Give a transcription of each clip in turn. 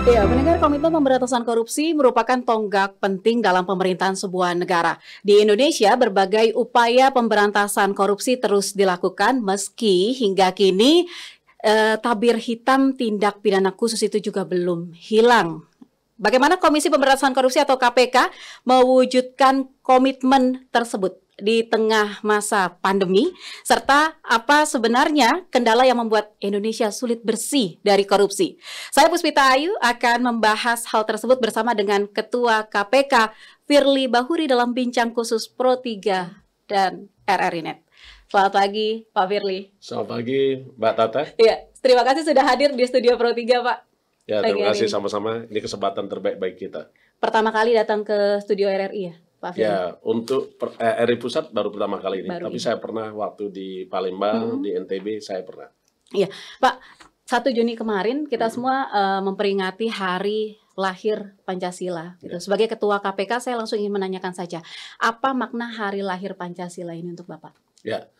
Ya, mendengar komitmen pemberantasan korupsi merupakan tonggak penting dalam pemerintahan sebuah negara. Di Indonesia, berbagai upaya pemberantasan korupsi terus dilakukan meski hingga kini tabir hitam tindak pidana khusus itu juga belum hilang. Bagaimana Komisi Pemberantasan Korupsi atau KPK mewujudkan komitmen tersebut di tengah masa pandemi, serta apa sebenarnya kendala yang membuat Indonesia sulit bersih dari korupsi? Saya Puspita Ayu akan membahas hal tersebut bersama dengan Ketua KPK Firly Bahuri dalam bincang khusus Pro 3 dan RRI Net. Selamat pagi Pak Firly. Selamat pagi Mbak Tata. Ya, terima kasih sudah hadir di studio Pro 3 Pak. Ya, terima kasih sama-sama. Ini kesempatan terbaik kita. Pertama kali datang ke studio RRI ya, Pak Firly? Ya, untuk RRI Pusat baru pertama kali ini. Tapi saya pernah waktu di Palembang, di NTB, saya pernah. Iya, Pak. 1 Juni kemarin kita semua memperingati hari lahir Pancasila. Gitu. Sebagai Ketua KPK, saya langsung ingin menanyakan saja, apa makna hari lahir Pancasila ini untuk Bapak? Ya,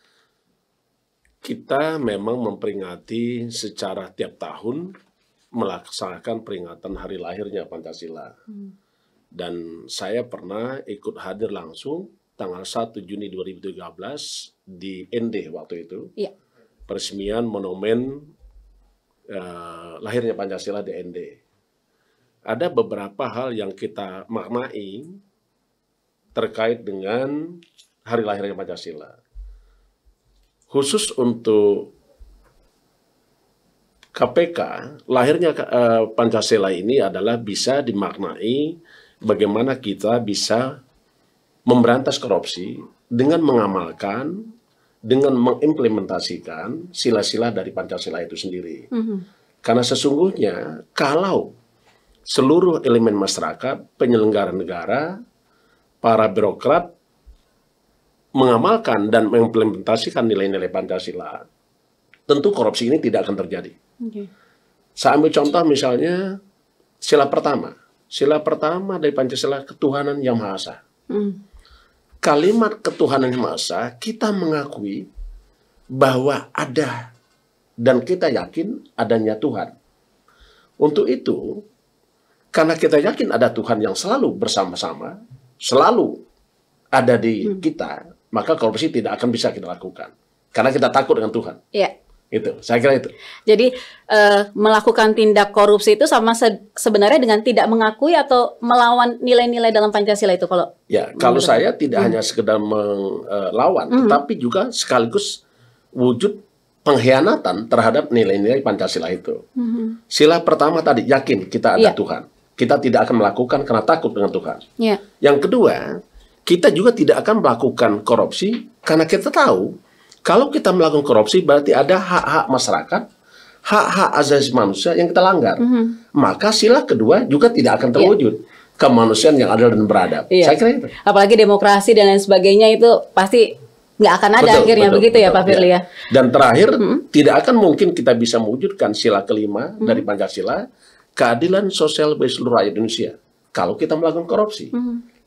kita memang memperingati secara tiap tahun melaksanakan peringatan hari lahirnya Pancasila. Dan saya pernah ikut hadir langsung tanggal 1 Juni 2013 di ND waktu itu. Iya. Peresmian monumen lahirnya Pancasila di ND. Ada beberapa hal yang kita maknai terkait dengan hari lahirnya Pancasila. Khusus untuk KPK, lahirnya Pancasila ini adalah bisa dimaknai bagaimana kita bisa memberantas korupsi dengan mengamalkan, dengan mengimplementasikan sila-sila dari Pancasila itu sendiri. Karena sesungguhnya kalau seluruh elemen masyarakat, penyelenggara negara, para birokrat mengamalkan dan mengimplementasikan nilai-nilai Pancasila, tentu korupsi ini tidak akan terjadi. Saya ambil contoh misalnya sila pertama. Sila pertama dari Pancasila, ketuhanan yang Maha Esa. Kalimat ketuhanan yang Maha Esa, kita mengakui bahwa ada dan kita yakin adanya Tuhan. Untuk itu, karena kita yakin ada Tuhan yang selalu bersama-sama, selalu ada di kita, maka korupsi tidak akan bisa kita lakukan. Karena kita takut dengan Tuhan. Iya. Itu, saya kira itu. Jadi melakukan tindak korupsi itu sama sebenarnya dengan tidak mengakui atau melawan nilai-nilai dalam Pancasila itu kalau? Ya, kalau saya tidak hanya sekedar melawan, tetapi juga sekaligus wujud pengkhianatan terhadap nilai-nilai Pancasila itu. Sila pertama tadi, yakin kita ada Tuhan. Kita tidak akan melakukan karena takut dengan Tuhan. Yang kedua, kita juga tidak akan melakukan korupsi karena kita tahu kalau kita melakukan korupsi berarti ada hak-hak masyarakat, hak-hak asasi manusia yang kita langgar. Maka sila kedua juga tidak akan terwujud. Kemanusiaan yang adil dan beradab. Saya kira itu. Apalagi demokrasi dan lain sebagainya itu pasti nggak akan ada akhirnya, begitu ya Pak Firly ya. Dan terakhir, tidak akan mungkin kita bisa mewujudkan sila kelima dari Pancasila, keadilan sosial bagi seluruh rakyat Indonesia, kalau kita melakukan korupsi.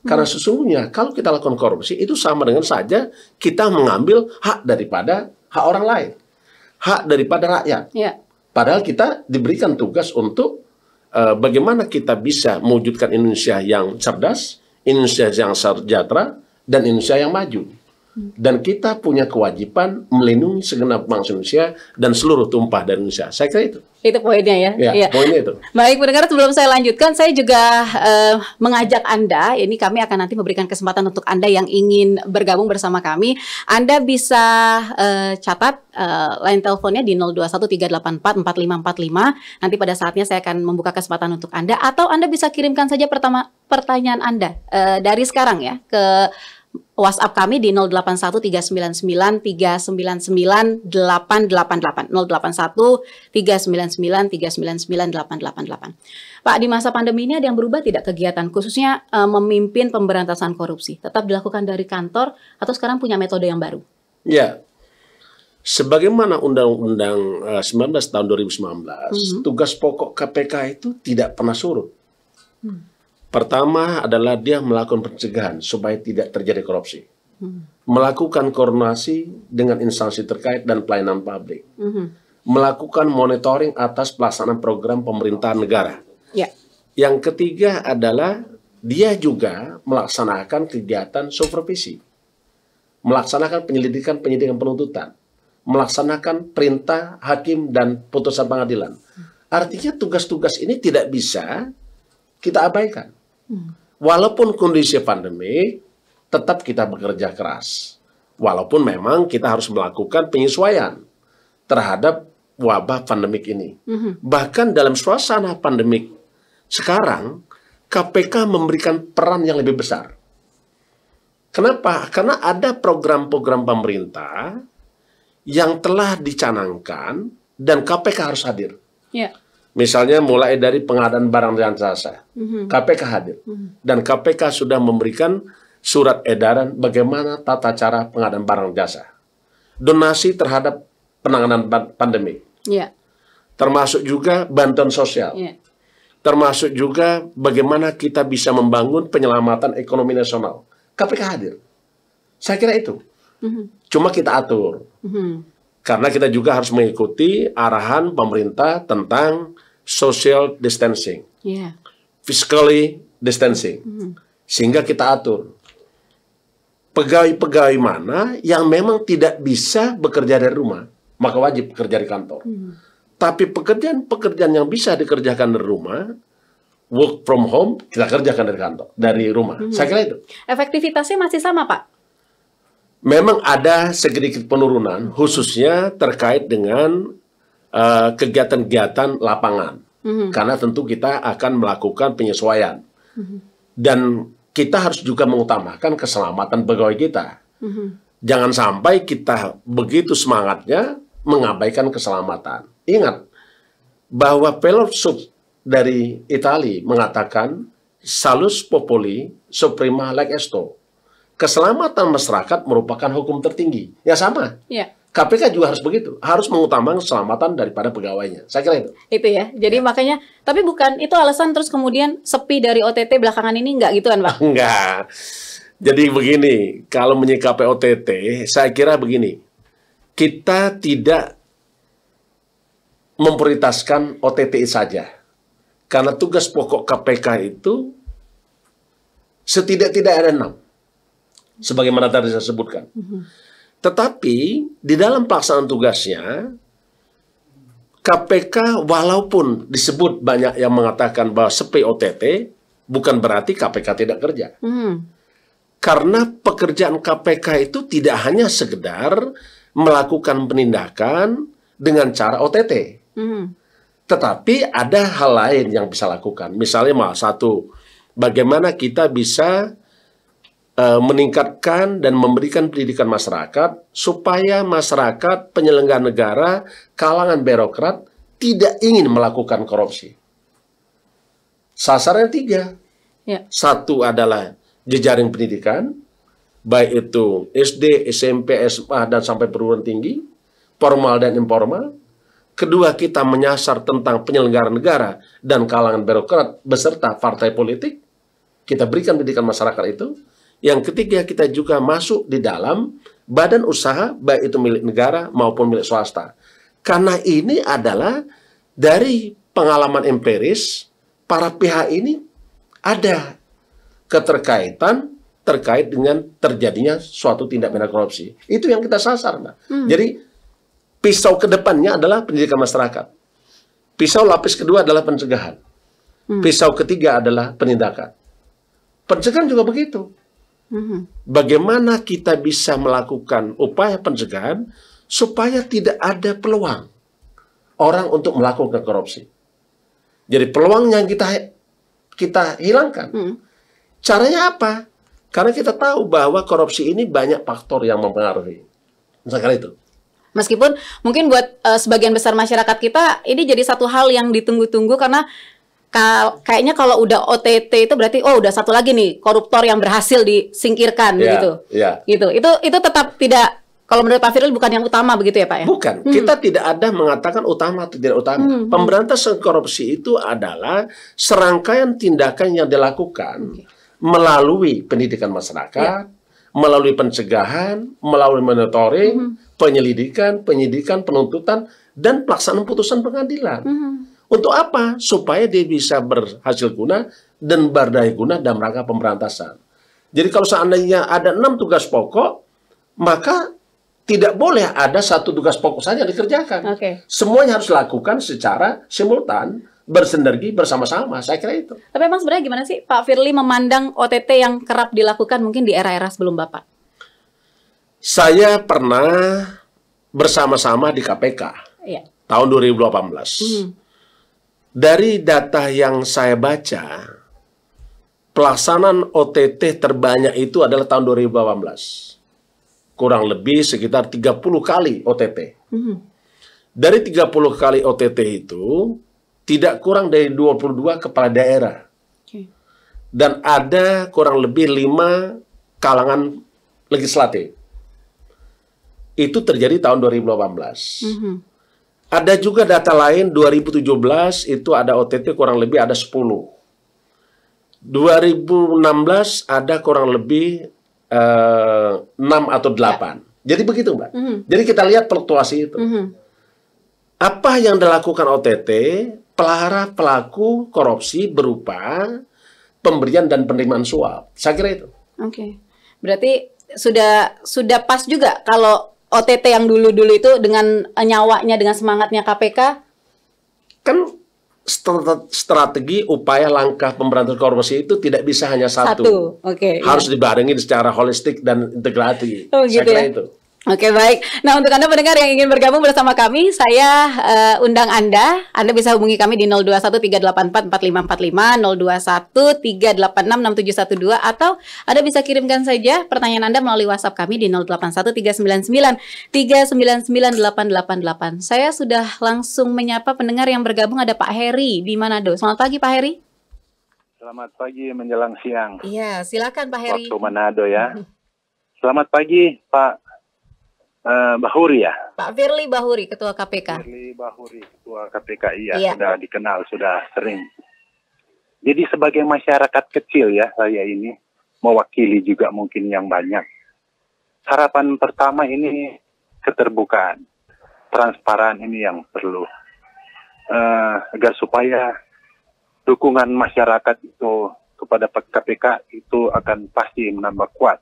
Karena sesungguhnya kalau kita lakukan korupsi itu sama dengan saja kita mengambil hak daripada hak orang lain. Hak daripada rakyat. Padahal kita diberikan tugas untuk bagaimana kita bisa mewujudkan Indonesia yang cerdas, Indonesia yang sejahtera, dan Indonesia yang maju. Dan kita punya kewajiban melindungi segenap bangsa Indonesia dan seluruh tumpah dari Indonesia. Saya kira itu. Itu poinnya ya. Ya, poinnya itu. Baik, pendengar, sebelum saya lanjutkan, saya juga mengajak Anda, ini kami akan nanti memberikan kesempatan untuk Anda yang ingin bergabung bersama kami. Anda bisa catat line teleponnya di 0213844545. Nanti pada saatnya saya akan membuka kesempatan untuk Anda, atau Anda bisa kirimkan saja pertanyaan Anda dari sekarang ya ke WhatsApp kami di 081399399888 081399399888. Pak, di masa pandemi ini ada yang berubah tidak kegiatan khususnya memimpin pemberantasan korupsi? Tetap dilakukan dari kantor atau sekarang punya metode yang baru? Ya, sebagaimana Undang-Undang 19 tahun 2019, tugas pokok KPK itu tidak pernah surut. Pertama adalah dia melakukan pencegahan supaya tidak terjadi korupsi. Melakukan koordinasi dengan instansi terkait dan pelayanan publik. Melakukan monitoring atas pelaksanaan program pemerintahan negara. Yang ketiga adalah dia juga melaksanakan kegiatan supervisi, melaksanakan penyidikan penuntutan, melaksanakan perintah hakim dan putusan pengadilan. Artinya tugas-tugas ini tidak bisa kita abaikan. Walaupun kondisi pandemi, tetap kita bekerja keras. Walaupun memang kita harus melakukan penyesuaian terhadap wabah pandemik ini. Bahkan dalam suasana pandemik sekarang, KPK memberikan peran yang lebih besar. Kenapa? Karena ada program-program pemerintah yang telah dicanangkan dan KPK harus hadir. Ya. Misalnya mulai dari pengadaan barang dan jasa, KPK hadir. Dan KPK sudah memberikan surat edaran bagaimana tata cara pengadaan barang jasa. Donasi terhadap penanganan pandemi. Ya. Termasuk juga bantuan sosial. Ya. Termasuk juga bagaimana kita bisa membangun penyelamatan ekonomi nasional. KPK hadir. Saya kira itu. Cuma kita atur. Karena kita juga harus mengikuti arahan pemerintah tentang social distancing. Physically distancing. Sehingga kita atur. Pegawai-pegawai mana yang memang tidak bisa bekerja dari rumah, maka wajib bekerja di kantor. Tapi pekerjaan-pekerjaan yang bisa dikerjakan dari rumah, work from home, kita kerjakan dari kantor, dari rumah. Saya kira itu. Efektivitasnya masih sama, Pak? Memang ada sedikit penurunan, khususnya terkait dengan kegiatan-kegiatan lapangan. Karena tentu kita akan melakukan penyesuaian. Dan kita harus juga mengutamakan keselamatan pegawai kita. Jangan sampai kita begitu semangatnya mengabaikan keselamatan. Ingat bahwa filosof dari Italia mengatakan salus populi suprema leg esto. Keselamatan masyarakat merupakan hukum tertinggi. Ya sama. Ya. KPK juga harus begitu, harus mengutamakan keselamatan daripada pegawainya. Saya kira itu. Itu ya. Jadi makanya, tapi bukan itu alasan terus kemudian sepi dari OTT belakangan ini enggak gitu kan, Pak? Enggak. Jadi begini, kalau menyikapi OTT, saya kira begini. Kita tidak memprioritaskan OTT saja. Karena tugas pokok KPK itu setidak-tidak ada 6. Sebagaimana tadi saya sebutkan. Tetapi di dalam pelaksanaan tugasnya, KPK walaupun disebut banyak yang mengatakan bahwa sepi OTT, bukan berarti KPK tidak kerja. Karena pekerjaan KPK itu tidak hanya sekedar melakukan penindakan dengan cara OTT. Tetapi ada hal lain yang bisa lakukan. Misalnya satu, bagaimana kita bisa meningkatkan dan memberikan pendidikan masyarakat supaya masyarakat, penyelenggara negara, kalangan birokrat tidak ingin melakukan korupsi. Sasaran 3. Ya. Satu adalah jejaring pendidikan, baik itu SD, SMP, SMA, dan sampai perguruan tinggi, formal dan informal. Kedua, kita menyasar tentang penyelenggara negara dan kalangan birokrat beserta partai politik. Kita berikan pendidikan masyarakat itu. Yang ketiga, kita juga masuk di dalam badan usaha, baik itu milik negara maupun milik swasta. Karena ini adalah dari pengalaman empiris, para pihak ini ada keterkaitan terkait dengan terjadinya suatu tindak pidana korupsi. Itu yang kita sasar, Mbak. Jadi, pisau ke depannya adalah pendidikan masyarakat. Pisau lapis kedua adalah pencegahan. Pisau ketiga adalah penindakan. Pencegahan juga begitu. Bagaimana kita bisa melakukan upaya pencegahan supaya tidak ada peluang orang untuk melakukan korupsi. Jadi peluang yang kita hilangkan. Caranya apa? Karena kita tahu bahwa korupsi ini banyak faktor yang mempengaruhi. Misalkan itu. Meskipun mungkin buat sebagian besar masyarakat kita ini jadi satu hal yang ditunggu-tunggu karena kayaknya kalau udah OTT itu berarti udah satu lagi nih koruptor yang berhasil disingkirkan gitu. Gitu. Itu tetap tidak, kalau menurut Pak Firly bukan yang utama begitu ya, Pak ya? Bukan. Kita tidak ada mengatakan utama atau tidak utama. Pemberantasan korupsi itu adalah serangkaian tindakan yang dilakukan melalui pendidikan masyarakat, melalui pencegahan, melalui monitoring, penyelidikan, penyidikan, penuntutan, dan pelaksanaan putusan pengadilan. Untuk apa? Supaya dia bisa berhasil guna dan berdaya guna dalam rangka pemberantasan. Jadi kalau seandainya ada 6 tugas pokok, maka tidak boleh ada satu tugas pokok saja dikerjakan. Semuanya harus dilakukan secara simultan, bersinergi bersama-sama. Saya kira itu. Tapi emang sebenarnya gimana sih Pak Firly memandang OTT yang kerap dilakukan mungkin di era-era sebelum Bapak? Saya pernah bersama-sama di KPK tahun 2018. Dari data yang saya baca, pelaksanaan OTT terbanyak itu adalah tahun 2018. Kurang lebih sekitar 30 kali OTT. Dari 30 kali OTT itu, tidak kurang dari 22 kepala daerah. Dan ada kurang lebih 5 kalangan legislatif. Itu terjadi tahun 2018. Ada juga data lain, 2017 itu ada OTT kurang lebih ada 10. 2016 ada kurang lebih 6 atau 8. Jadi begitu, Mbak. Jadi kita lihat fluktuasi itu. Apa yang dilakukan OTT, para pelaku korupsi berupa pemberian dan penerimaan suap. Saya kira itu. Berarti sudah pas juga kalau OTT yang dulu-dulu itu dengan nyawanya, dengan semangatnya KPK? Kan strategi upaya langkah pemberantasan korupsi itu tidak bisa hanya satu. Harus dibarengi secara holistik dan integrasi. Saya kira itu. Baik. Nah, untuk Anda pendengar yang ingin bergabung bersama kami, saya undang Anda. Anda bisa hubungi kami di 0213844545, 0213866712, atau Anda bisa kirimkan saja pertanyaan Anda melalui WhatsApp kami di 081399399888. Saya sudah langsung menyapa pendengar yang bergabung, ada Pak Heri di Manado. Selamat pagi, Pak Heri. Selamat pagi menjelang siang. Iya, silakan Pak Heri. Waktu Manado ya. Selamat pagi, Pak Bahuri ya? Pak Firly Bahuri, Ketua KPK. Firly Bahuri, Ketua KPK, iya. Sudah dikenal, sudah sering. Jadi sebagai masyarakat kecil ya, saya ini mewakili juga mungkin yang banyak. Harapan pertama ini keterbukaan, transparan ini yang perlu. Agar supaya dukungan masyarakat itu kepada KPK itu akan pasti menambah kuat.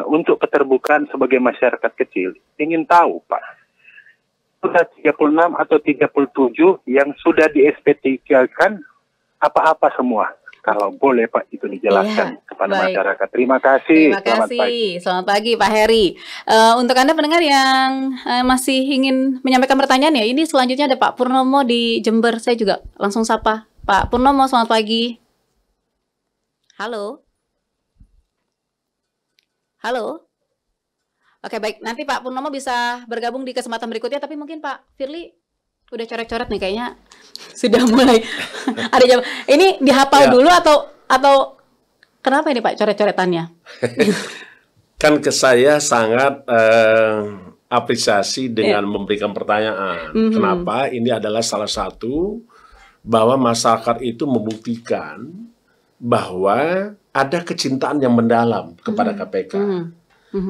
Untuk keterbukaan sebagai masyarakat kecil, ingin tahu Pak, sudah 36 atau 37 yang sudah di SP3 kan apa-apa semua? Kalau boleh Pak itu dijelaskan kepada masyarakat. Terima kasih. Selamat pagi Pak Heri. Untuk Anda pendengar yang masih ingin menyampaikan pertanyaan ya, ini selanjutnya ada Pak Purnomo di Jember. Saya juga langsung sapa. Pak Purnomo, selamat pagi. Halo. Oke, baik. Nanti Pak Purnomo bisa bergabung di kesempatan berikutnya. Tapi mungkin Pak Firly udah coret-coret nih kayaknya. Sudah mulai ada jam. Ini dihafal dulu atau kenapa ini Pak coret-coretannya? Kan ke saya sangat apresiasi dengan memberikan pertanyaan. Kenapa? Ini adalah salah satu bahwa masyarakat itu membuktikan bahwa ada kecintaan yang mendalam kepada KPK.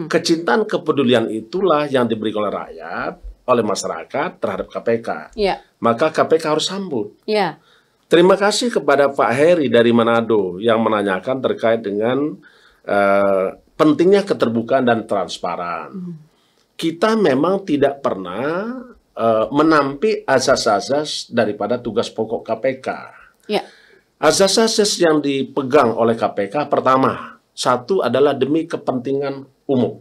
Kecintaan, kepedulian itulah yang diberikan oleh rakyat, oleh masyarakat terhadap KPK. Maka KPK harus sambut. Terima kasih kepada Pak Heri dari Manado yang menanyakan terkait dengan pentingnya keterbukaan dan transparan. Kita memang tidak pernah menampik asas-asas daripada tugas pokok KPK. Asas-asas yang dipegang oleh KPK pertama, satu adalah demi kepentingan umum.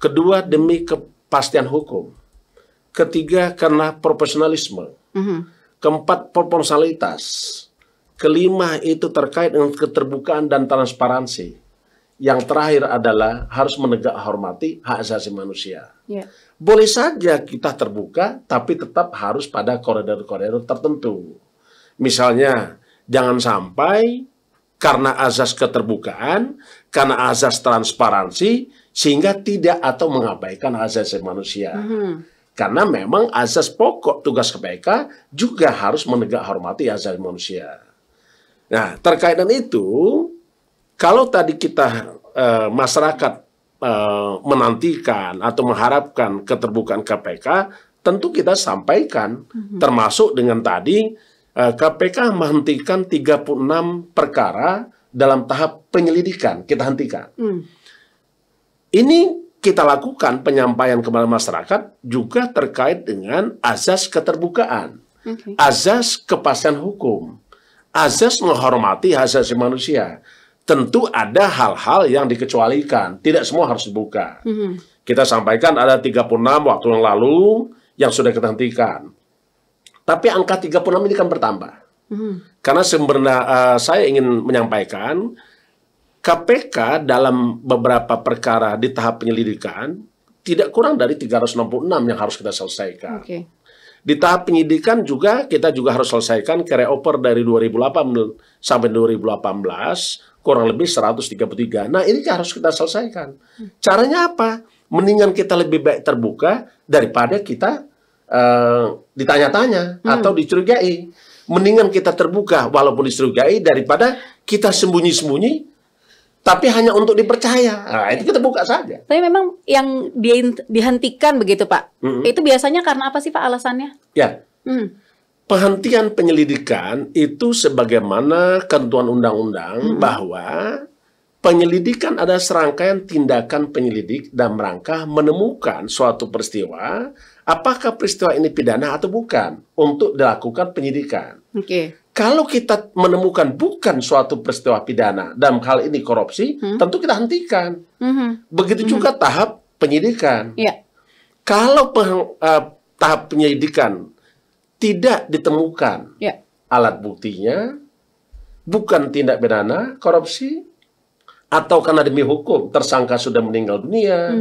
Kedua, demi kepastian hukum. Ketiga, karena profesionalisme. Keempat, proporsionalitas. Kelima, itu terkait dengan keterbukaan dan transparansi. Yang terakhir adalah harus menegak hormati hak asasi manusia. Boleh saja kita terbuka, tapi tetap harus pada koridor-koridor tertentu. Misalnya, jangan sampai karena azas keterbukaan, karena azas transparansi, sehingga tidak atau mengabaikan hak asasi manusia. Karena memang azas pokok tugas KPK juga harus menegak hormati hak asasi manusia. Nah, terkait dengan itu, kalau tadi kita masyarakat menantikan atau mengharapkan keterbukaan KPK, tentu kita sampaikan, termasuk dengan tadi KPK menghentikan 36 perkara dalam tahap penyelidikan, kita hentikan. Ini kita lakukan penyampaian kepada masyarakat juga terkait dengan azas keterbukaan, azas kepastian hukum, azas menghormati hak asasi manusia. Tentu ada hal-hal yang dikecualikan, tidak semua harus dibuka. Kita sampaikan ada 36 waktu yang lalu yang sudah kita hentikan. Tapi angka 36 ini kan bertambah. Karena sebenarnya saya ingin menyampaikan, KPK dalam beberapa perkara di tahap penyelidikan tidak kurang dari 366 yang harus kita selesaikan. Di tahap penyidikan juga kita juga harus selesaikan carryover dari 2008 sampai 2018 kurang lebih 133. Nah, ini harus kita selesaikan. Caranya apa? Mendingan kita lebih baik terbuka daripada kita ditanya-tanya atau dicurigai. Mendingan kita terbuka walaupun dicurigai daripada kita sembunyi-sembunyi tapi hanya untuk dipercaya. Nah, itu kita buka saja. Tapi memang yang dihentikan begitu, Pak. Itu biasanya karena apa sih, Pak, alasannya? Ya. Penghentian penyelidikan itu sebagaimana ketentuan undang-undang bahwa penyelidikan ada serangkaian tindakan penyelidik dalam rangka menemukan suatu peristiwa, apakah peristiwa ini pidana atau bukan, untuk dilakukan penyidikan. Kalau kita menemukan bukan suatu peristiwa pidana, dalam hal ini korupsi, tentu kita hentikan. Begitu juga tahap penyidikan. Kalau tahap penyidikan tidak ditemukan alat buktinya, bukan tindak pidana korupsi, atau karena demi hukum tersangka sudah meninggal dunia,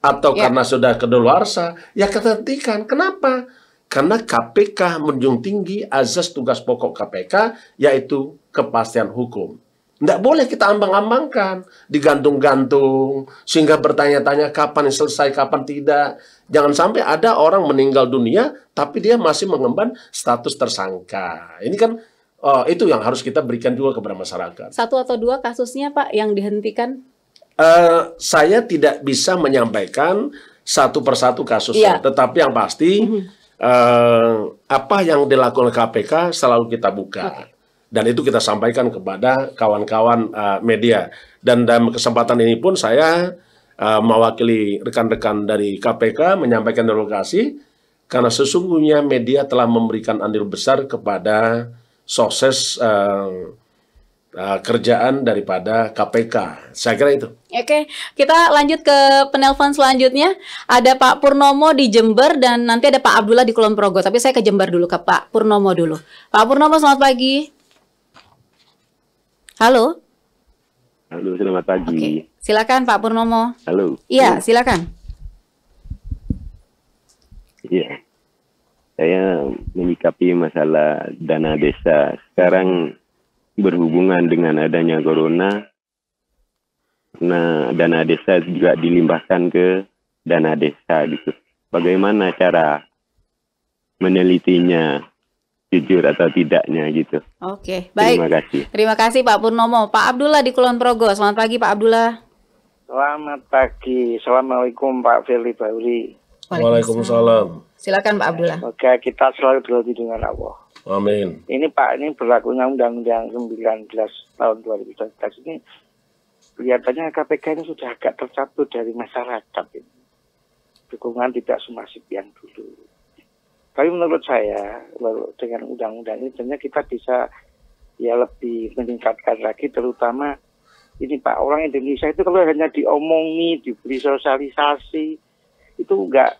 atau karena sudah kedaluarsa, ya kita hentikan. Kenapa? Karena KPK menjunjung tinggi azas tugas pokok KPK, yaitu kepastian hukum. Tidak boleh kita ambang-ambangkan, digantung-gantung, sehingga bertanya-tanya kapan selesai, kapan tidak. Jangan sampai ada orang meninggal dunia, tapi dia masih mengemban status tersangka. Ini kan itu yang harus kita berikan juga kepada masyarakat. 1 atau 2 kasusnya, Pak, yang dihentikan? Saya tidak bisa menyampaikan satu persatu kasusnya, tetapi yang pasti apa yang dilakukan KPK selalu kita buka. Dan itu kita sampaikan kepada kawan-kawan media. Dan dalam kesempatan ini pun saya mewakili rekan-rekan dari KPK menyampaikan terima kasih karena sesungguhnya media telah memberikan andil besar kepada sukses kerjaan daripada KPK. Saya kira itu. Oke, kita lanjut ke penelpon selanjutnya. Ada Pak Purnomo di Jember dan nanti ada Pak Abdullah di Kulon Progo. Tapi saya ke Jember dulu, ke Pak Purnomo dulu. Pak Purnomo, selamat pagi. Halo. Halo, selamat pagi. Oke, silakan Pak Purnomo. Halo. Iya, silakan. Iya. Saya menyikapi masalah dana desa. Sekarang berhubungan dengan adanya corona, nah dana desa juga dilimpahkan ke dana desa gitu. Bagaimana cara menelitinya, jujur atau tidaknya gitu. Oke, baik. Terima kasih. Terima kasih Pak Purnomo. Pak Abdullah di Kulon Progo. Selamat pagi Pak Abdullah. Selamat pagi. Assalamualaikum Pak Firly Bahuri. Waalaikumsalam. Silakan Pak Abdullah. Semoga kita selalu berhati dengan Allah. Amin. Ini Pak, ini berlakunya Undang-Undang 19 tahun 2019 ini kelihatannya KPK ini sudah agak tercabut dari masyarakat ini. Dukungan tidak semasif yang dulu. Tapi menurut saya, dengan undang-undang ini sebenarnya kita bisa ya lebih meningkatkan lagi, terutama ini Pak, orang Indonesia itu kalau hanya diomongi, diberi sosialisasi, itu enggak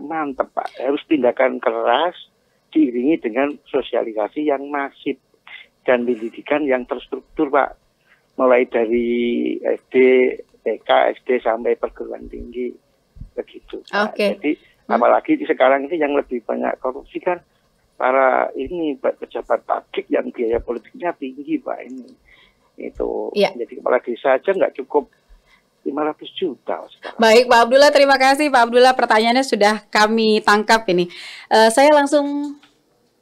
mantap Pak. Harus tindakan keras, diiringi dengan sosialisasi yang masif dan pendidikan yang terstruktur Pak. Mulai dari SD, TK, SD sampai perguruan tinggi, begitu. Jadi apalagi sekarang ini yang lebih banyak korupsi kan para ini pejabat publik yang biaya politiknya tinggi Pak ini. Itu jadi kepala desa aja nggak cukup 500 juta sekarang. Baik Pak Abdullah, terima kasih Pak Abdullah, pertanyaannya sudah kami tangkap ini. Saya langsung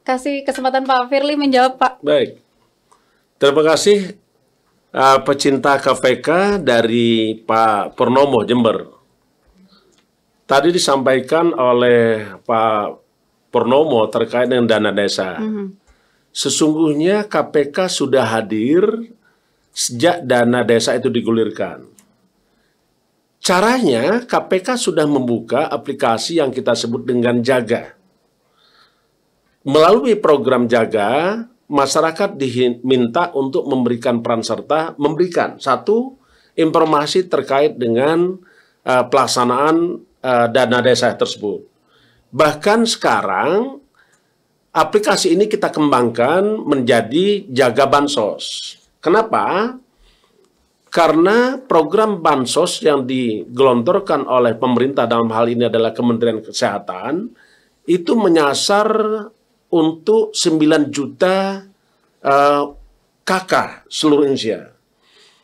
kasih kesempatan Pak Firly menjawab Pak. Baik, terima kasih pecinta KPK dari Pak Purnomo Jember. Tadi disampaikan oleh Pak Purnomo terkait dengan dana desa. Sesungguhnya KPK sudah hadir sejak dana desa itu digulirkan. Caranya KPK sudah membuka aplikasi yang kita sebut dengan Jaga. Melalui program Jaga, masyarakat diminta untuk memberikan peran serta, memberikan satu informasi terkait dengan pelaksanaan dana desa tersebut. Bahkan sekarang aplikasi ini kita kembangkan menjadi Jaga Bansos. Kenapa? Karena program Bansos yang digelontorkan oleh pemerintah dalam hal ini adalah Kementerian Kesehatan itu menyasar untuk 9 juta KK seluruh Indonesia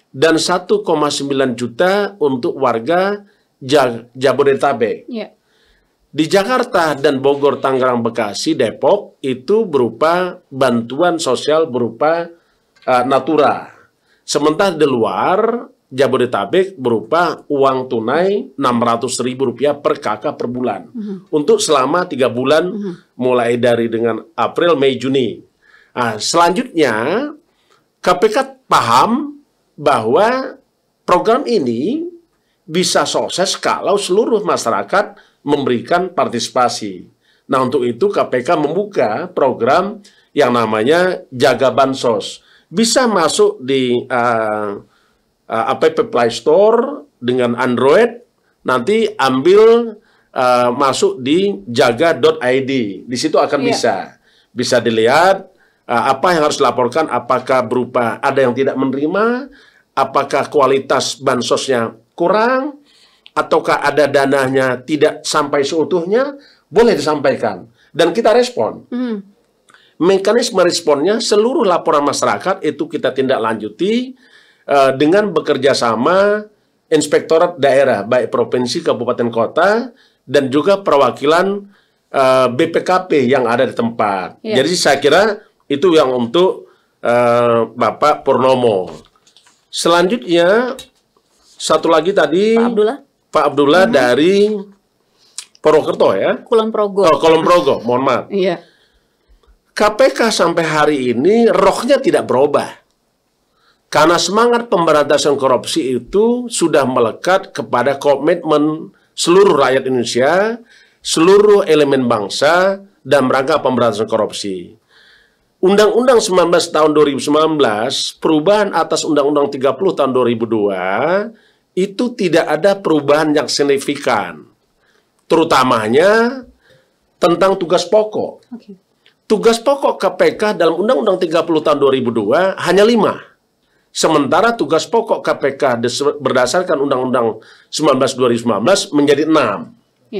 dan 1,9 juta untuk warga Jabodetabek. Yeah. Di Jakarta dan Bogor, Tangerang, Bekasi, Depok itu berupa bantuan sosial berupa natura. Sementara di luar Jabodetabek berupa uang tunai Rp600.000 per kakak per bulan untuk selama 3 bulan mulai dari dengan April, Mei, Juni. Nah, selanjutnya KPK paham bahwa program ini bisa sukses kalau seluruh masyarakat memberikan partisipasi. Nah, untuk itu KPK membuka program yang namanya Jaga Bansos. Bisa masuk di App Play Store dengan Android, nanti ambil masuk di jaga.id. Di situ akan bisa dilihat apa yang harus dilaporkan, apakah berupa ada yang tidak menerima, apakah kualitas bansosnya kurang, ataukah ada dananya tidak sampai seutuhnya, boleh disampaikan. Dan kita respon. Mekanisme responnya, seluruh laporan masyarakat itu kita tindak lanjuti dengan bekerja sama inspektorat daerah, baik provinsi, kabupaten, kota, dan juga perwakilan BPKP yang ada di tempat. Jadi saya kira itu yang untuk Bapak Purnomo. Selanjutnya, satu lagi tadi Pak Abdullah dari Purwokerto ya? Kulon Progo. Oh, Kulon Progo, mohon maaf. Iya. KPK sampai hari ini rohnya tidak berubah. Karena semangat pemberantasan korupsi itu sudah melekat kepada komitmen seluruh rakyat Indonesia, seluruh elemen bangsa, dan rangka pemberantasan korupsi. Undang-Undang 19 tahun 2019, perubahan atas Undang-Undang 30 tahun 2002, itu tidak ada perubahan yang signifikan. Terutamanya tentang tugas pokok. Tugas pokok KPK dalam Undang-Undang 30 tahun 2002 hanya 5. Sementara tugas pokok KPK berdasarkan Undang-Undang 19 2019 menjadi 6.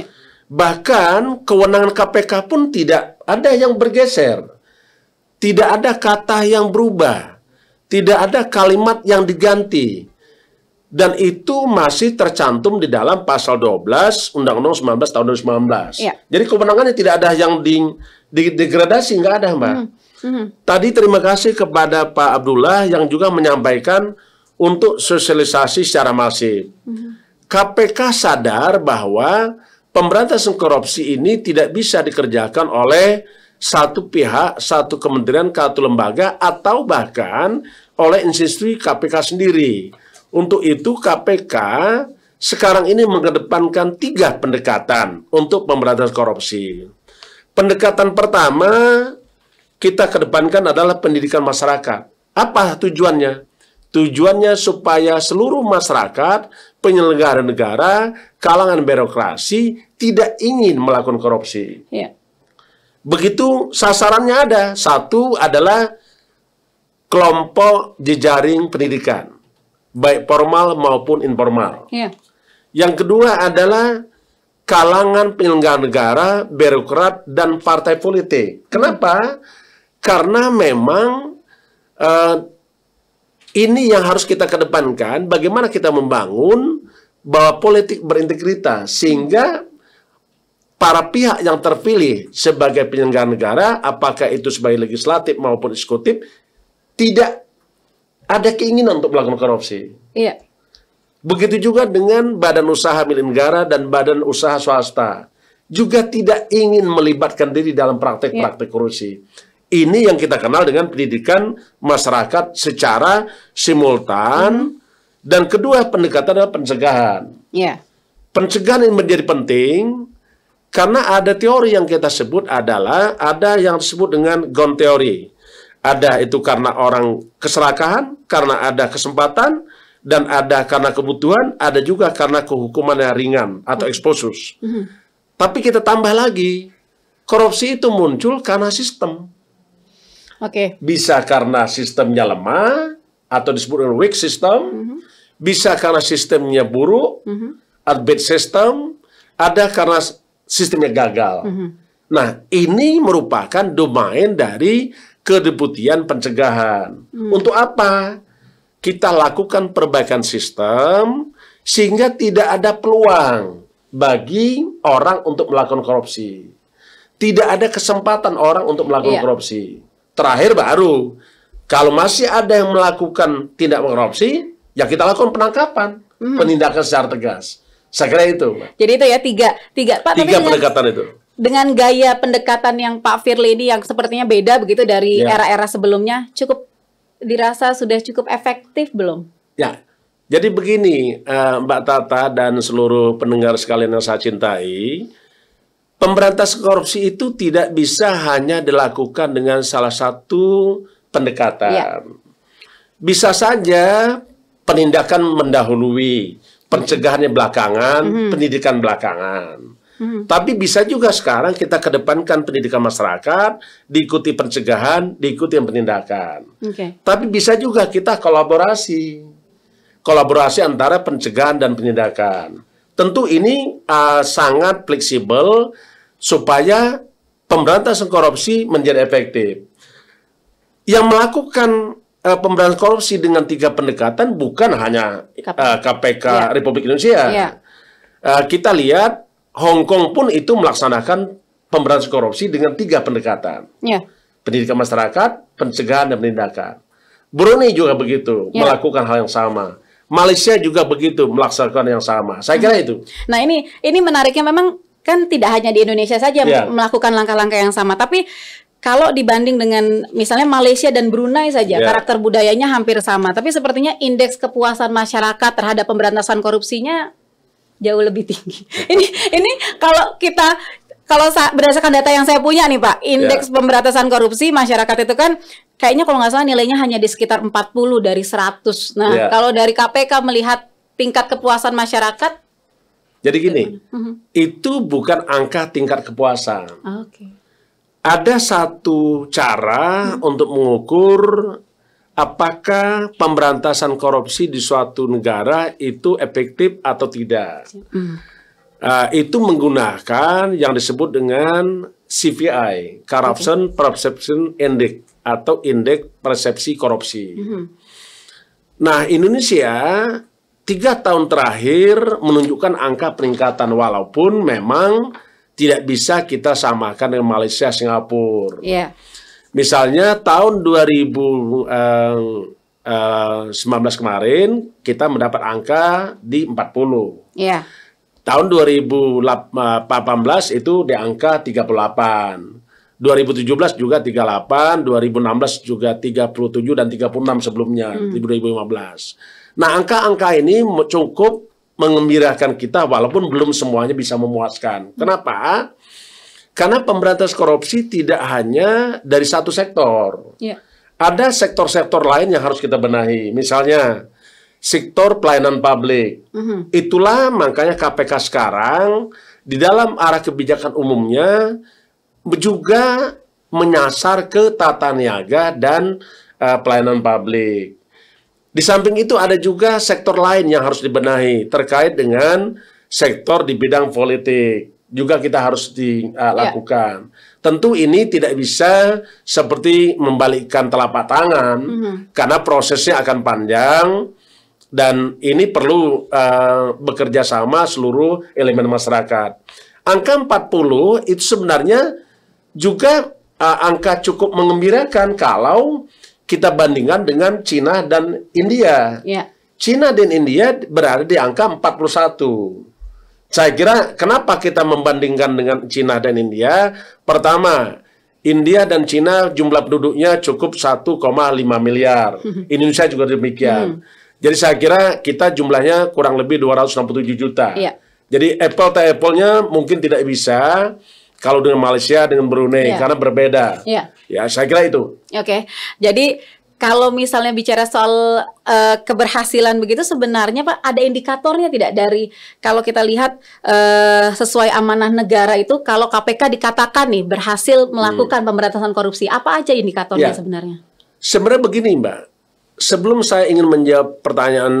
Bahkan kewenangan KPK pun tidak ada yang bergeser. Tidak ada kata yang berubah. Tidak ada kalimat yang diganti. Dan itu masih tercantum di dalam pasal 12 Undang-Undang 19 tahun 2019. Jadi kewenangannya tidak ada yang degradasi, nggak ada, Mbak. Tadi terima kasih kepada Pak Abdullah yang juga menyampaikan untuk sosialisasi secara masif. KPK sadar bahwa pemberantasan korupsi ini tidak bisa dikerjakan oleh satu pihak, satu kementerian, satu lembaga, atau bahkan oleh institusi KPK sendiri. Untuk itu KPK sekarang ini mengedepankan 3 pendekatan untuk pemberantasan korupsi. Pendekatan pertama kita kedepankan adalah pendidikan masyarakat. Apa tujuannya? Tujuannya supaya seluruh masyarakat, penyelenggara negara, kalangan birokrasi tidak ingin melakukan korupsi. Begitu sasarannya ada. Satu adalah kelompok jejaring pendidikan, baik formal maupun informal. Yang kedua adalah kalangan penyelenggara negara, birokrat, dan partai politik. Kenapa? Karena memang ini yang harus kita kedepankan, bagaimana kita membangun bahwa politik berintegritas, sehingga para pihak yang terpilih sebagai penyelenggara negara, apakah itu sebagai legislatif maupun eksekutif, tidak ada keinginan untuk melakukan korupsi. Begitu juga dengan badan usaha milik negara dan badan usaha swasta. Juga tidak ingin melibatkan diri dalam praktek-praktek korupsi. Ini yang kita kenal dengan pendidikan masyarakat secara simultan. Dan kedua, pendekatan adalah pencegahan. Pencegahan ini menjadi penting karena ada teori yang kita sebut adalah, ada yang disebut dengan GON teori. Ada itu karena orang keserakahan, karena ada kesempatan, dan ada karena kebutuhan, ada juga karena kehukumannya ringan atau eksplosus. Tapi kita tambah lagi, korupsi itu muncul karena sistem. Bisa karena sistemnya lemah, atau disebut dengan weak system, bisa karena sistemnya buruk, bad system, ada karena sistemnya gagal. Nah, ini merupakan domain dari kedeputian pencegahan. Untuk apa? Kita lakukan perbaikan sistem sehingga tidak ada peluang bagi orang untuk melakukan korupsi. Tidak ada kesempatan orang untuk melakukan korupsi. Terakhir baru, kalau masih ada yang melakukan tindak korupsi, ya kita lakukan penangkapan, penindakan secara tegas. Saya kira itu, Pak. Jadi itu ya tiga pendekatan itu. Dengan gaya pendekatan yang Pak Firly ini yang sepertinya beda begitu dari era-era sebelumnya, cukup dirasa sudah cukup efektif belum? Ya, jadi begini, Mbak Tata dan seluruh pendengar sekalian yang saya cintai, pemberantasan korupsi itu tidak bisa hanya dilakukan dengan salah satu pendekatan. Bisa saja penindakan mendahului, pencegahannya belakangan, pendidikan belakangan. Tapi bisa juga sekarang kita kedepankan pendidikan masyarakat, diikuti pencegahan, diikuti penindakan. Tapi bisa juga kita kolaborasi antara pencegahan dan penindakan. Tentu ini sangat fleksibel supaya pemberantasan korupsi menjadi efektif. Yang melakukan pemberantasan korupsi dengan 3 pendekatan bukan hanya KPK Republik Indonesia. Kita lihat Hong Kong pun itu melaksanakan pemberantasan korupsi dengan 3 pendekatan. Pendidikan masyarakat, pencegahan, dan penindakan. Brunei juga begitu, melakukan hal yang sama. Malaysia juga begitu, melaksanakan yang sama. Saya kira itu. Nah ini menariknya, memang kan tidak hanya di Indonesia saja melakukan langkah-langkah yang sama, tapi kalau dibanding dengan misalnya Malaysia dan Brunei saja, karakter budayanya hampir sama, tapi sepertinya indeks kepuasan masyarakat terhadap pemberantasan korupsinya jauh lebih tinggi. Ini kalau berdasarkan data yang saya punya nih Pak, indeks pemberantasan korupsi masyarakat itu kan kayaknya kalau nggak salah nilainya hanya di sekitar 40 dari 100. Nah, kalau dari KPK melihat tingkat kepuasan masyarakat, jadi gini, itu bukan angka tingkat kepuasan. Ada satu cara untuk mengukur apakah pemberantasan korupsi di suatu negara itu efektif atau tidak. Itu menggunakan yang disebut dengan CPI, Corruption Perception Index, atau indeks persepsi korupsi. Nah, Indonesia 3 tahun terakhir menunjukkan angka peningkatan, walaupun memang tidak bisa kita samakan dengan Malaysia, Singapura. Misalnya tahun 2019 kemarin kita mendapat angka di 40. Tahun 2018 itu di angka 38. 2017 juga 38, 2016 juga 37 dan 36 sebelumnya, di 2015. Nah, angka-angka ini cukup mengembirakan kita walaupun belum semuanya bisa memuaskan. Kenapa? Karena pemberantasan korupsi tidak hanya dari satu sektor. Ada sektor-sektor lain yang harus kita benahi. Misalnya, sektor pelayanan publik. Itulah makanya KPK sekarang di dalam arah kebijakan umumnya juga menyasar ke tata niaga dan pelayanan publik. Di samping itu ada juga sektor lain yang harus dibenahi terkait dengan sektor di bidang politik. Juga kita harus dilakukan. Tentu ini tidak bisa seperti membalikkan telapak tangan karena prosesnya akan panjang dan ini perlu bekerja sama seluruh elemen masyarakat. Angka 40 itu sebenarnya juga angka cukup mengembirakan kalau kita bandingkan dengan Cina dan India. Cina dan India berada di angka 41. Saya kira kenapa kita membandingkan dengan Cina dan India? Pertama, India dan Cina jumlah penduduknya cukup 1,5 miliar. Indonesia juga demikian. Jadi saya kira kita jumlahnya kurang lebih 267 juta. Iya. Jadi apple to apple-nya mungkin tidak bisa kalau dengan Malaysia, dengan Brunei, karena berbeda. Iya. Ya, saya kira itu. Oke. Jadi kalau misalnya bicara soal keberhasilan begitu, sebenarnya Pak ada indikatornya tidak dari kalau kita lihat sesuai amanah negara itu, kalau KPK dikatakan nih berhasil melakukan pemberantasan korupsi, apa aja indikatornya sebenarnya? Sebenarnya begini Mbak, sebelum saya ingin menjawab pertanyaan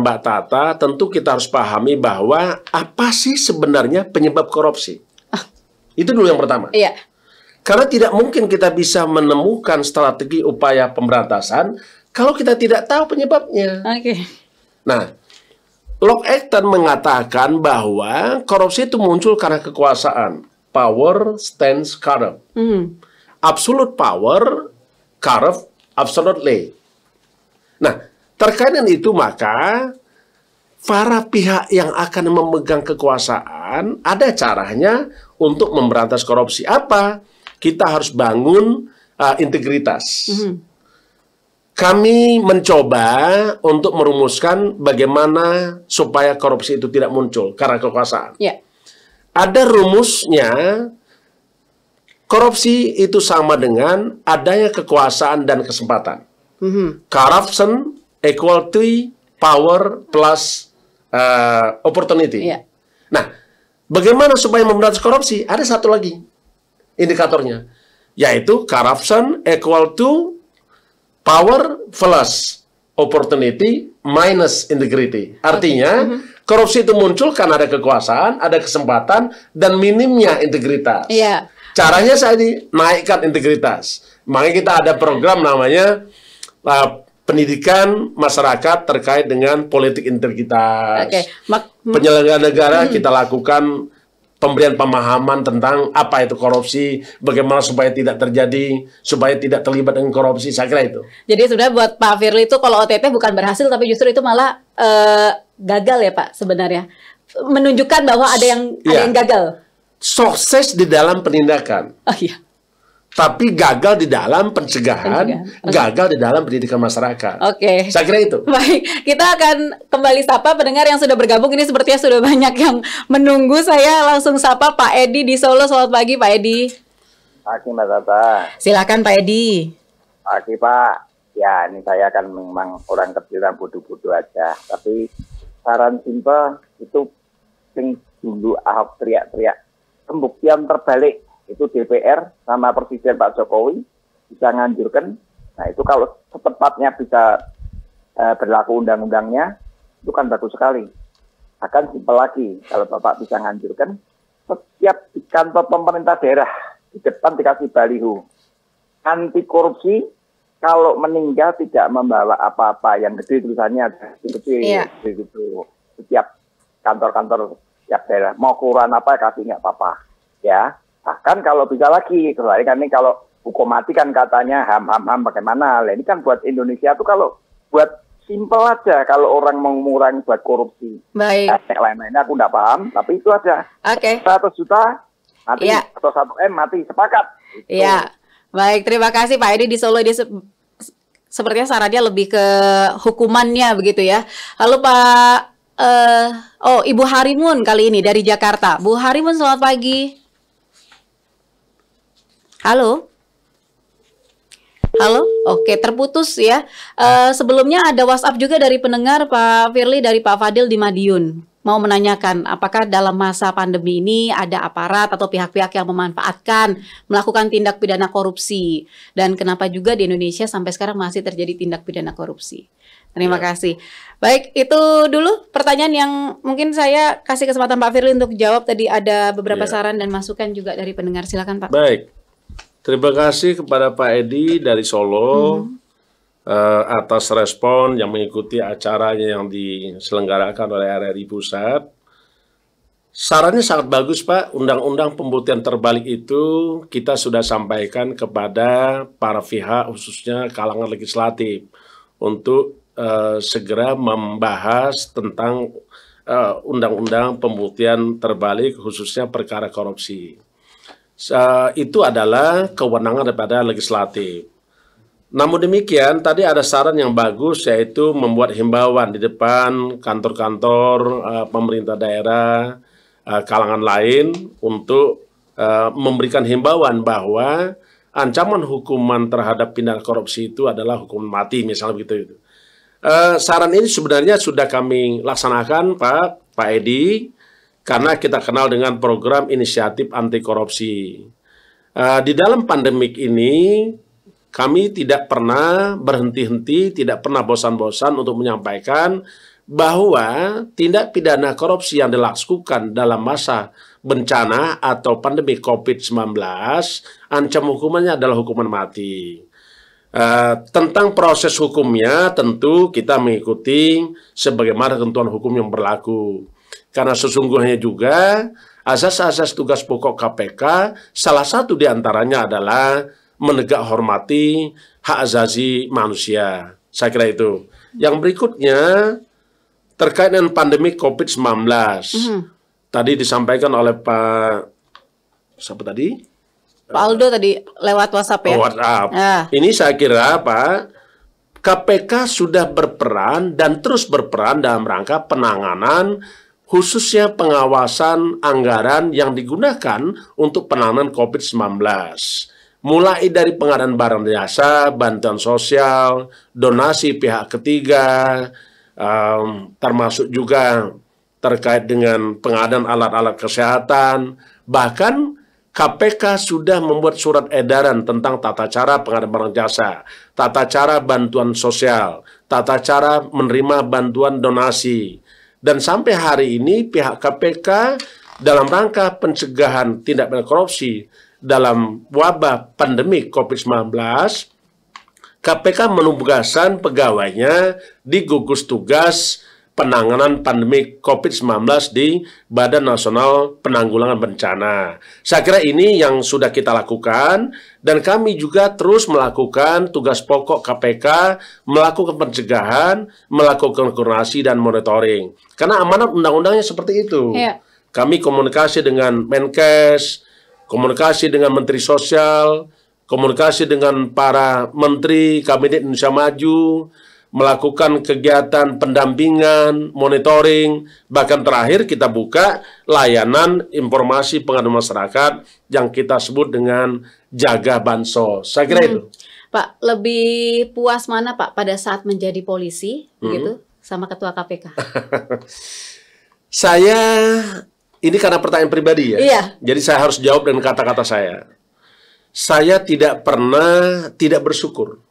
Mbak Tata, tentu kita harus pahami bahwa apa sih sebenarnya penyebab korupsi? Itu dulu yang pertama. Iya. Karena tidak mungkin kita bisa menemukan strategi upaya pemberantasan kalau kita tidak tahu penyebabnya. Oke. Nah, Locke Acton mengatakan bahwa korupsi itu muncul karena kekuasaan. Power stands corrupt. Absolute power corrupt absolutely. Nah, terkait dengan itu maka para pihak yang akan memegang kekuasaan ada caranya untuk memberantas korupsi. Apa? Kita harus bangun integritas. Kami mencoba untuk merumuskan bagaimana supaya korupsi itu tidak muncul karena kekuasaan. Ada rumusnya, korupsi itu sama dengan adanya kekuasaan dan kesempatan. Corruption equal to power plus opportunity. Nah, bagaimana supaya memberantas korupsi? Ada satu lagi indikatornya, yaitu corruption equal to power plus opportunity minus integrity. Artinya, korupsi itu muncul karena ada kekuasaan, ada kesempatan, dan minimnya integritas. Caranya saya naikkan integritas. Makanya kita ada program namanya pendidikan masyarakat terkait dengan politik integritas. Penyelenggaraan negara kita lakukan pemberian pemahaman tentang apa itu korupsi, bagaimana supaya tidak terjadi, supaya tidak terlibat dengan korupsi, saya kira itu. Jadi sebenarnya buat Pak Firly itu kalau OTT bukan berhasil, tapi justru itu malah gagal ya Pak sebenarnya. Menunjukkan bahwa ada yang gagal. Sukses di dalam penindakan. Tapi gagal di dalam pencegahan. Gagal di dalam pendidikan masyarakat. Saya kira itu. Baik, kita akan kembali sapa pendengar yang sudah bergabung. Ini sepertinya sudah banyak yang menunggu. Saya langsung sapa Pak Edi di Solo. Selamat pagi Pak Edi. Pagi Mbak Tata. Silakan Pak Edi. Pagi Pak. Ya, ini saya kan memang orang kecil dan bodoh-bodoh aja. Tapi saran simpel itu sing dulu Ahok teriak-teriak. Pembuktian terbalik. Itu DPR sama Presiden Pak Jokowi bisa nganjurkan. Nah itu kalau secepatnya bisa berlaku undang-undangnya, itu kan bagus sekali. Akan simpel lagi, kalau Bapak bisa nganjurkan, setiap di kantor pemerintah daerah, di depan dikasih baliho. Anti korupsi, kalau meninggal tidak membawa apa-apa. Yang gede tulisannya, gede gitu. Setiap kantor-kantor setiap daerah, mau kurang apa, kasih nggak apa-apa. Ya. Bahkan kalau bisa lagi, kan ini kalau hukum mati kan katanya ham bagaimana. Nah, ini kan buat Indonesia tuh kalau buat simpel aja kalau orang mau mengurangi buat korupsi. Baik. Lain-lainnya aku nggak paham, tapi itu aja. 100 juta mati atau 1 M mati, sepakat. Iya. Baik, terima kasih Pak Edi di Solo. Dia sepertinya sarannya lebih ke hukumannya begitu ya. Lalu Pak Ibu Harimun kali ini dari Jakarta. Bu Harimun, selamat pagi. Halo? Oke, terputus ya. Sebelumnya ada WhatsApp juga dari pendengar Pak Firly dari Pak Fadil di Madiun. Mau menanyakan apakah dalam masa pandemi ini ada aparat atau pihak-pihak yang memanfaatkan melakukan tindak pidana korupsi. Dan kenapa juga di Indonesia sampai sekarang masih terjadi tindak pidana korupsi. Terima kasih. Baik, itu dulu pertanyaan yang mungkin saya kasih kesempatan Pak Firly untuk jawab. Tadi ada beberapa saran dan masukan juga dari pendengar. Silakan Pak. Baik. Terima kasih kepada Pak Edi dari Solo atas respon yang mengikuti acaranya yang diselenggarakan oleh RRI Pusat. Sarannya sangat bagus Pak, undang-undang pembuktian terbalik itu kita sudah sampaikan kepada para pihak khususnya kalangan legislatif untuk segera membahas tentang undang-undang pembuktian terbalik khususnya perkara korupsi. Itu adalah kewenangan daripada legislatif. Namun demikian, tadi ada saran yang bagus, yaitu membuat himbauan di depan kantor-kantor pemerintah daerah, kalangan lain, untuk memberikan himbauan bahwa ancaman hukuman terhadap tindak korupsi itu adalah hukuman mati, misalnya begitu. Saran ini sebenarnya sudah kami laksanakan, Pak Edi, karena kita kenal dengan program inisiatif anti korupsi. Di dalam pandemik ini, kami tidak pernah berhenti-henti, tidak pernah bosan-bosan untuk menyampaikan bahwa tindak pidana korupsi yang dilakukan dalam masa bencana atau pandemi COVID-19, ancaman hukumannya adalah hukuman mati. Tentang proses hukumnya, tentu kita mengikuti sebagaimana ketentuan hukum yang berlaku. Karena sesungguhnya juga, asas-asas tugas pokok KPK, salah satu diantaranya adalah menegak hormati hak asasi manusia. Saya kira itu. Yang berikutnya terkait dengan pandemi COVID-19. Tadi disampaikan oleh Pak siapa tadi? Pak Aldo tadi lewat WhatsApp ya. WhatsApp. Ini saya kira Pak, KPK sudah berperan dan terus berperan dalam rangka penanganan khususnya pengawasan anggaran yang digunakan untuk penanganan COVID-19. Mulai dari pengadaan barang jasa, bantuan sosial, donasi pihak ketiga, termasuk juga terkait dengan pengadaan alat-alat kesehatan. Bahkan KPK sudah membuat surat edaran tentang tata cara pengadaan barang jasa, tata cara bantuan sosial, tata cara menerima bantuan donasi. Dan sampai hari ini pihak KPK dalam rangka pencegahan tindak pidana korupsi dalam wabah pandemi COVID-19, KPK menugaskan pegawainya di gugus tugas penanganan pandemi COVID-19 di Badan Nasional Penanggulangan Bencana. Saya kira ini yang sudah kita lakukan, dan kami juga terus melakukan tugas pokok KPK, melakukan pencegahan, melakukan koordinasi dan monitoring. Karena amanat undang-undangnya seperti itu. Kami komunikasi dengan Menkes, komunikasi dengan Menteri Sosial, komunikasi dengan para Menteri Kabinet Indonesia Maju, melakukan kegiatan pendampingan, monitoring, bahkan terakhir kita buka layanan informasi pengaduan masyarakat yang kita sebut dengan Jaga Bansos. Saya kira itu. Pak, lebih puas mana Pak pada saat menjadi polisi, begitu, sama Ketua KPK? Saya, ini karena pertanyaan pribadi ya. Iya. Jadi saya harus jawab dengan kata-kata saya. Saya tidak pernah tidak bersyukur.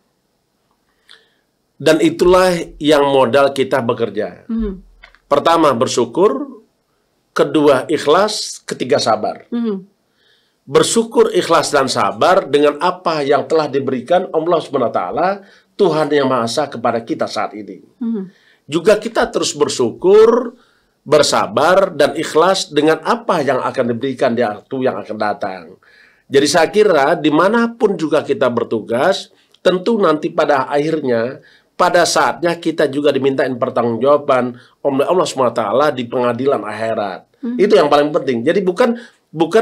Dan itulah yang modal kita bekerja. Pertama, bersyukur. Kedua, ikhlas. Ketiga, sabar. Bersyukur, ikhlas, dan sabar dengan apa yang telah diberikan Allah SWT, Tuhan Yang Maha Esa kepada kita saat ini. Juga kita terus bersyukur, bersabar, dan ikhlas dengan apa yang akan diberikan di waktu yang akan datang. Jadi saya kira dimanapun juga kita bertugas, tentu nanti pada akhirnya, pada saatnya kita juga dimintain pertanggungjawaban oleh Allah SWT di pengadilan akhirat. Itu yang paling penting. Jadi bukan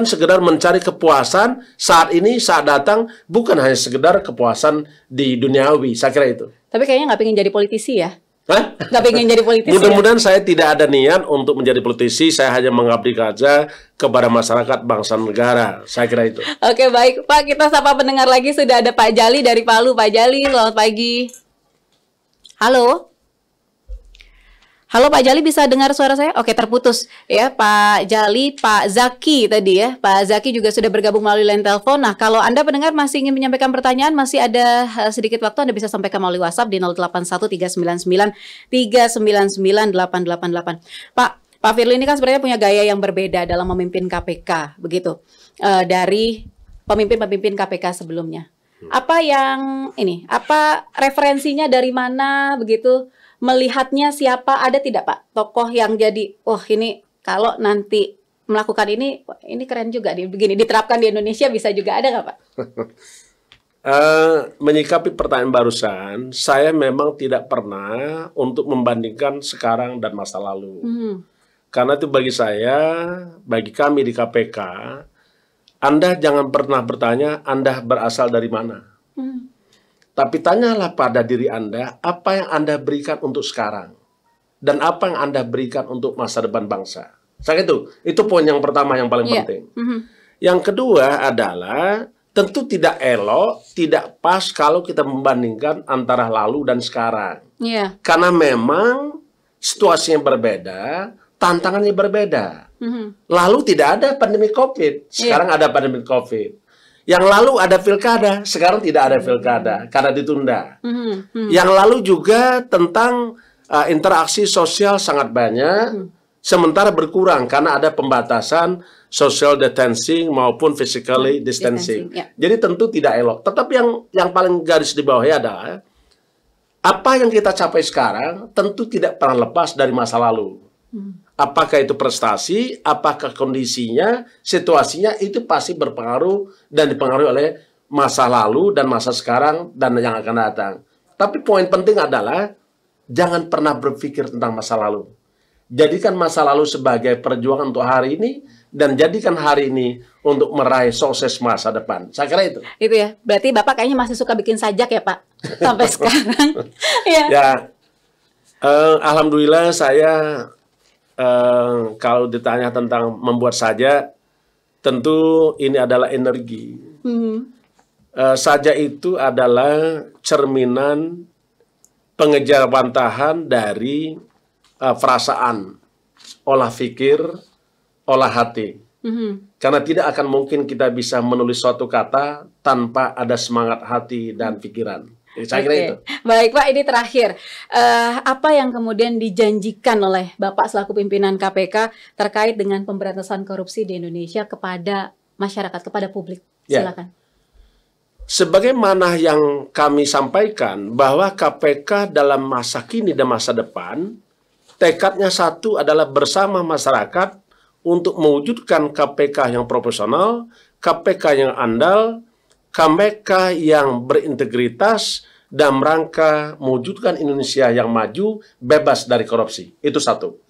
sekedar mencari kepuasan saat ini, saat datang, bukan hanya sekedar kepuasan di duniawi. Saya kira itu. Tapi kayaknya nggak pengen jadi politisi ya? Hah? Nggak pengen jadi politisi. Mudah-mudahan saya tidak ada niat untuk menjadi politisi. Saya hanya mengabdi saja kepada masyarakat, bangsa, negara. Saya kira itu. Oke, baik. Pak, kita sapa pendengar lagi. Sudah ada Pak Jali dari Palu. Pak Jali, selamat pagi. Halo. Halo Pak Jali, bisa dengar suara saya? Oke, terputus ya Pak Jali. Pak Zaki tadi ya. Pak Zaki juga sudah bergabung melalui line telepon. Nah, kalau Anda pendengar masih ingin menyampaikan pertanyaan, masih ada sedikit waktu, Anda bisa sampaikan melalui WhatsApp di 081399399888. Pak Firly ini kan sebenarnya punya gaya yang berbeda dalam memimpin KPK, begitu. Dari pemimpin-pemimpin KPK sebelumnya. Apa referensinya dari mana begitu? Melihatnya siapa, ada tidak Pak tokoh yang jadi, ini kalau nanti melakukan ini keren juga nih, begini diterapkan di Indonesia bisa juga, ada nggak Pak? Menyikapi pertanyaan barusan, saya memang tidak pernah untuk membandingkan sekarang dan masa lalu. Karena itu bagi saya, bagi kami di KPK, Anda jangan pernah bertanya Anda berasal dari mana. Tapi tanyalah pada diri Anda, apa yang Anda berikan untuk sekarang. Dan apa yang Anda berikan untuk masa depan bangsa. Saya itu poin yang pertama yang paling penting. Yang kedua adalah, tentu tidak elok, tidak pas kalau kita membandingkan antara lalu dan sekarang. Karena memang situasinya berbeda, tantangannya berbeda. Lalu tidak ada pandemi COVID, sekarang ada pandemi COVID. Yang lalu ada pilkada, sekarang tidak ada pilkada karena ditunda. Yang lalu juga tentang interaksi sosial sangat banyak, sementara berkurang karena ada pembatasan social distancing maupun physically distancing. Jadi tentu tidak elok. Tetapi yang paling garis di bawahnya adalah apa yang kita capai sekarang tentu tidak pernah lepas dari masa lalu. Apakah itu prestasi, apakah kondisinya, situasinya, itu pasti berpengaruh dan dipengaruhi oleh masa lalu dan masa sekarang dan yang akan datang. Tapi poin penting adalah jangan pernah berpikir tentang masa lalu. Jadikan masa lalu sebagai perjuangan untuk hari ini dan jadikan hari ini untuk meraih sukses masa depan. Saya kira itu. Itu ya. Berarti Bapak kayaknya masih suka bikin sajak ya, Pak? Sampai sekarang. Alhamdulillah saya kalau ditanya tentang membuat sajak, tentu ini adalah energi. Sajak itu adalah cerminan pengejawantahan dari perasaan, olah pikir, olah hati. Karena tidak akan mungkin kita bisa menulis suatu kata tanpa ada semangat hati dan pikiran. Saya kira itu. Baik Pak, ini terakhir. Apa yang kemudian dijanjikan oleh Bapak selaku pimpinan KPK terkait dengan pemberantasan korupsi di Indonesia kepada masyarakat, kepada publik? Silakan. Sebagaimana yang kami sampaikan bahwa KPK dalam masa kini dan masa depan, tekadnya satu adalah bersama masyarakat untuk mewujudkan KPK yang profesional, KPK yang andal, KPK yang berintegritas dan rangka mewujudkan Indonesia yang maju, bebas dari korupsi. Itu satu.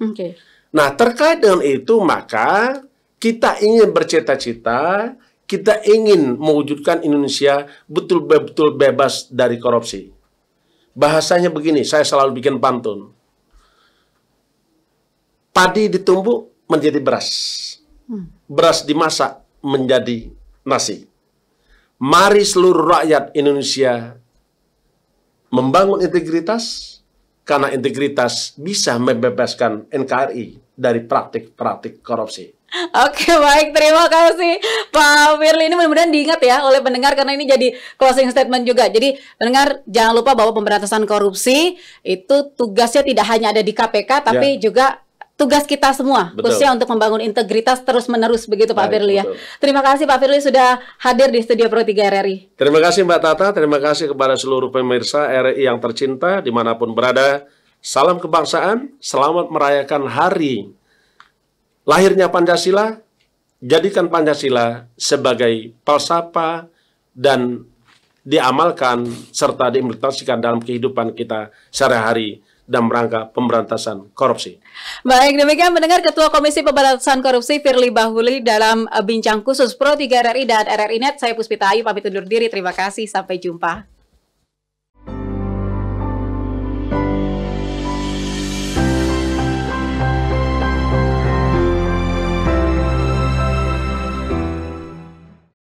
Nah, terkait dengan itu, maka kita ingin bercita-cita, kita ingin mewujudkan Indonesia betul-betul bebas dari korupsi. Bahasanya begini, saya selalu bikin pantun. Padi ditumbuk menjadi beras. Beras dimasak menjadi nasi. Mari seluruh rakyat Indonesia membangun integritas, karena integritas bisa membebaskan NKRI dari praktik-praktik korupsi. Oke, baik, terima kasih Pak Firly. Ini mudah-mudahan diingat ya oleh pendengar, karena ini jadi closing statement juga. Jadi pendengar jangan lupa bahwa pemberantasan korupsi itu tugasnya tidak hanya ada di KPK, tapi juga tugas kita semua, khususnya untuk membangun integritas terus-menerus, begitu Pak Firly ya. Terima kasih Pak Firly sudah hadir di studio Pro 3 RRI. Terima kasih Mbak Tata, terima kasih kepada seluruh pemirsa RRI yang tercinta dimanapun berada. Salam kebangsaan, selamat merayakan hari lahirnya Pancasila. Jadikan Pancasila sebagai falsafah dan diamalkan serta diimplementasikan dalam kehidupan kita sehari-hari dan rangka pemberantasan korupsi. Baik, demikian mendengar Ketua Komisi Pemberantasan Korupsi Firly Bahuri dalam bincang khusus Pro 3 RRI dan RRI Net. Saya Puspita Ayu pamit undur diri. Terima kasih, sampai jumpa.